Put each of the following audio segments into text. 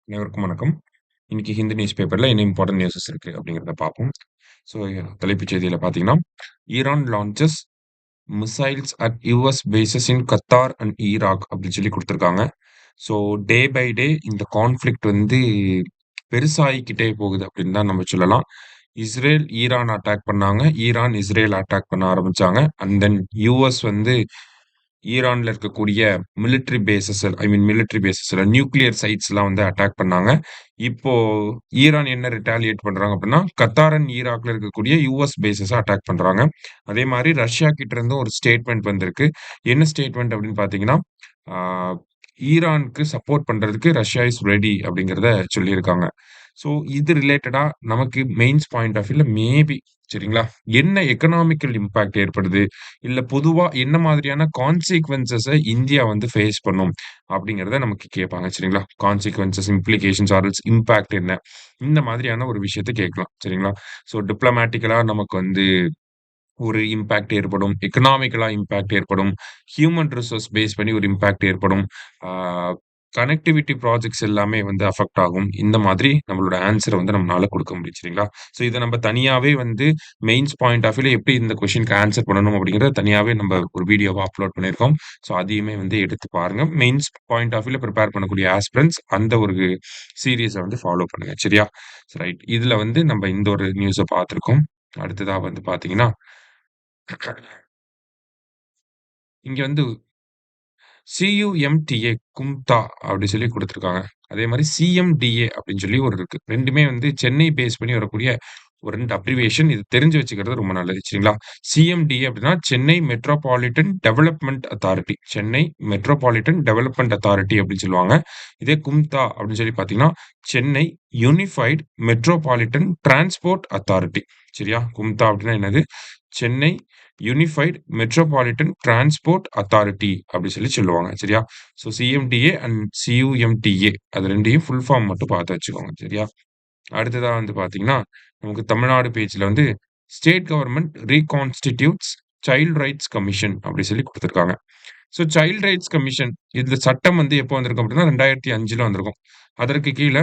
அனைவருக்கும் வணக்கம். இன்னைக்கு ஹிந்து நியூஸ் பேப்பர்ல என்ன இம்பார்ட்டன்ட் நியூஸஸ் இருக்கு அப்படிங்கிறத பார்ப்போம். ஸோ தலைப்புச் செய்தியில பார்த்தீங்கன்னா, Iran launches missiles at US bases in Qatar and Iraq அப்படின்னு சொல்லி குடுத்துருக்காங்க. ஸோ டே பை டே இந்த கான்ஃப்ளிக்ட் வந்து பெருசாகிக்கிட்டே போகுது அப்படின்னு தான் நம்ம சொல்லலாம். இஸ்ரேல் ஈரான் அட்டாக் பண்ணாங்க. ஈரான் இஸ்ரேல் அட்டாக் பண்ண ஆரம்பிச்சாங்க. அண்ட் தென் யுஎஸ் வந்து ஈரான்ல இருக்கக்கூடிய மிலிட்டரி பேஸஸ்ல நியூக்ளியர் சைட்ஸ்லாம் வந்து அட்டாக் பண்ணாங்க. இப்போ ஈரான் என்ன ரிட்டாலியேட் பண்றாங்க அப்படின்னா, கத்தார் அண்ட் ஈராக்ல இருக்கக்கூடிய யுஎஸ் பேஸஸ அட்டாக் பண்றாங்க. அதே மாரி ரஷ்யா கிட்ட இருந்தும் ஒரு ஸ்டேட்மெண்ட் வந்திருக்கு. என்ன ஸ்டேட்மெண்ட் அப்படின்னு பார்த்தீங்கன்னா, ஆ ஈரானுக்கு சப்போர்ட் பண்றதுக்கு ரஷ்யா இஸ் ரெடி அப்படிங்கிறத சொல்லியிருக்காங்க. ஸோ இது ரிலேட்டடா நமக்கு மெயின்ஸ் பாயிண்ட் ஆஃப் வியூல மேபி சரிங்களா? என்ன எக்கனாமிக்கல் இம்பாக்ட் ஏற்படுது? இல்ல பொதுவா என்ன மாதிரியான கான்சிக்வென்ஸஸ இந்தியா வந்து ஃபேஸ் பண்ணும்? அப்படிங்கிறத நமக்கு கேட்பாங்க சரிங்களா? கான்சிக்வென்ஸஸ், இம்ப்ளிகேஷன்ஸ் ஆர் எல்ஸ் இம்பாக்ட் என்ன? இந்த மாதிரியான ஒரு விஷயத்த கேட்கலாம் சரிங்களா? ஸோ டிப்ளமேட்டிக்கலா நமக்கு வந்து ஒரு இம்பாக்ட் ஏற்படும். எக்கனாமிக்கலா இம்பாக்ட் ஏற்படும். ஹியூமன் ரிசோர்ஸ் பேஸ் பண்ணி ஒரு இம்பாக்ட் ஏற்படும். ஆ கனெக்டிவிட்டி ப்ராஜெக்ட்ஸ் எல்லாமே வந்து அஃபெக்ட் ஆகும். இந்த மாதிரி நம்மளோட ஆன்ஸர வந்து நம்மனால குடுக்க முடியும் சரிங்களா? ஸோ இத நம்ம தனியாவே வந்து மெயின்ஸ் பாயிண்ட் ஆஃப் வியூல எப்படி இந்த கொஸ்டின்க்கு ஆன்ஸர் பண்ணணும் அப்படிங்கிறத தனியாவே நம்ம ஒரு வீடியோவா அப்லோட் பண்ணியிருக்கோம். ஸோ அதையுமே வந்து எடுத்து பாருங்க. மெயின்ஸ் பாயிண்ட் ஆஃப் வியூல பிரிப்பேர் பண்ணக்கூடிய ஆஸ்பிரண்ட்ஸ் அந்த ஒரு சீரிஸ வந்து ஃபாலோ பண்ணுங்க. சரியா? ரைட். இதுல வந்து நம்ம இந்த ஒரு நியூஸ பார்த்திருக்கோம். அடுத்ததா வந்து பார்த்தீங்கன்னா இங்க வந்து CUMTA கும்தா அப்படி சொல்லி குடுத்துருக்காங்க. அதே மாரி CMDA அப்படின்னு சொல்லி ஒரு இருக்கு. 2மே வந்து சென்னை பேஸ் பண்ணி வரக்கூடிய ஒரு 2 அப்ரிவியேஷன். இது தெரிஞ்சு வச்சுக்கிறது ரொம்ப நல்லது. சரிங்களா? CMDA அப்படின்னா Chennai metropolitan development authority. Chennai metropolitan development authority அப்படின்னு சொல்லுவாங்க. இதே கும்தா அப்படின்னு சொல்லி பார்த்தீங்கன்னா, Chennai unified metropolitan transport authority. சரியா? கும்தா அப்படின்னா என்னது? Chennai unified metropolitan transport authority அப்படி சொல்லி சொல்லுவாங்க. சரியா? ஸோ CMDA அண்ட் CUMTA அது 2யும் ஃபுல் ஃபார்ம் மட்டும் பார்த்து வச்சுக்கோங்க. சரியா? அடுத்ததா வந்து பார்த்தீங்கன்னா, நமக்கு தமிழ்நாடு பேஜ்ல வந்து state government ரீகான்ஸ்டிடியூட்ஸ் child rights commission அப்படி சொல்லி குடுத்துருக்காங்க. ஸோ சைல்ட் ரைட்ஸ் கமிஷன் இதுல சட்டம் வந்து எப்போ வந்திருக்கும் அப்படின்னா 2005ல வந்திருக்கும். அதற்கு கீழ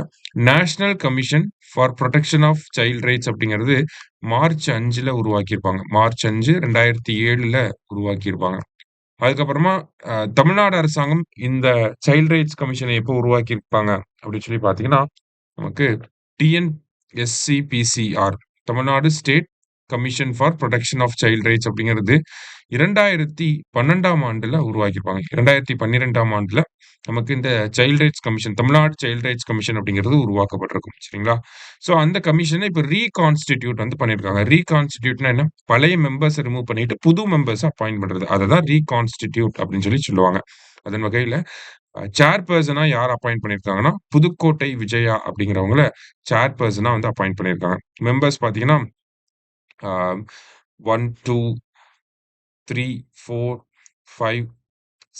national commission for protection of child rights அப்படிங்கிறது மார்ச் 5ல உருவாக்கியிருப்பாங்க. மார்ச் 5, 2007ல உருவாக்கியிருப்பாங்க. அதுக்கப்புறமா தமிழ்நாடு அரசாங்கம் இந்த சைல்ட் ரைட்ஸ் கமிஷன எப்போ உருவாக்கியிருப்பாங்க அப்படின்னு சொல்லி பார்த்தீங்கன்னா, நமக்கு TNSCPCR Tamil Nadu state commission for protection of child rights அப்படிங்கிறது 2012ஆம் ஆண்டுல உருவாக்கியிருப்பாங்க. 2012ஆம் ஆண்டுல நமக்கு இந்த child rights commission Tamil Nadu child rights commission அப்படிங்கிறது உருவாக்கப்பட்டிருக்கும். சரிங்களா? ஸோ அந்த கமிஷன இப்ப ரீகான்ஸ்டிடியூட் வந்து பண்ணியிருக்காங்க. ரீகான்ஸ்டிடியூட்னா என்ன? பழைய மெம்பர்ஸ ரிமூவ் பண்ணிட்டு புது மெம்பர்ஸ அப்பாயிண்ட் பண்றது. அததான் ரீகான்ஸ்டிடியூட் அப்படின்னு சொல்லி சொல்லுவாங்க. அதன் வகையில சேர்பெர்சனா யார் அப்பாயிண்ட் பண்ணியிருக்காங்கன்னா, புதுக்கோட்டை விஜயா அப்படிங்கிறவங்கள சேர்பெர்சனா வந்து அப்பாயிண்ட் பண்ணியிருக்காங்க. மெம்பர்ஸ் பார்த்தீங்கன்னா, ஆ 1, 2, 3, 4, 5,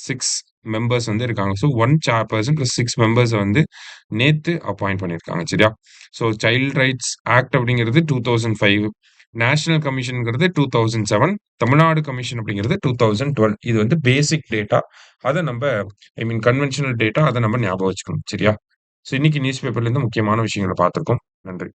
6 மெம்பர்ஸ் வந்து இருக்காங்க. ஸோ 1 சேர்பெர்சன் பிளஸ் 6 மெம்பர்ஸ வந்து நேத்து அப்பாயிண்ட் பண்ணியிருக்காங்க. சரியா? ஸோ சைல்ட் ரைட்ஸ் ஆக்ட் அப்படிங்கிறது 2005 நேஷனல் கமிஷன்ங்கிறது 2007 தமிழ்நாடு கமிஷன் அப்படிங்கிறது 2012 இது வந்து பேசிக் டேட்டா. அத நம்ப கன்வென்ஷனல் டேட்டா அத நம்ம ஞாபகம் வச்சுக்கணும். சரியா? ஸோ இன்னைக்கு நியூஸ் பேப்பர்ல இருந்து முக்கியமான விஷயங்கள பார்த்திருக்கோம். நன்றி.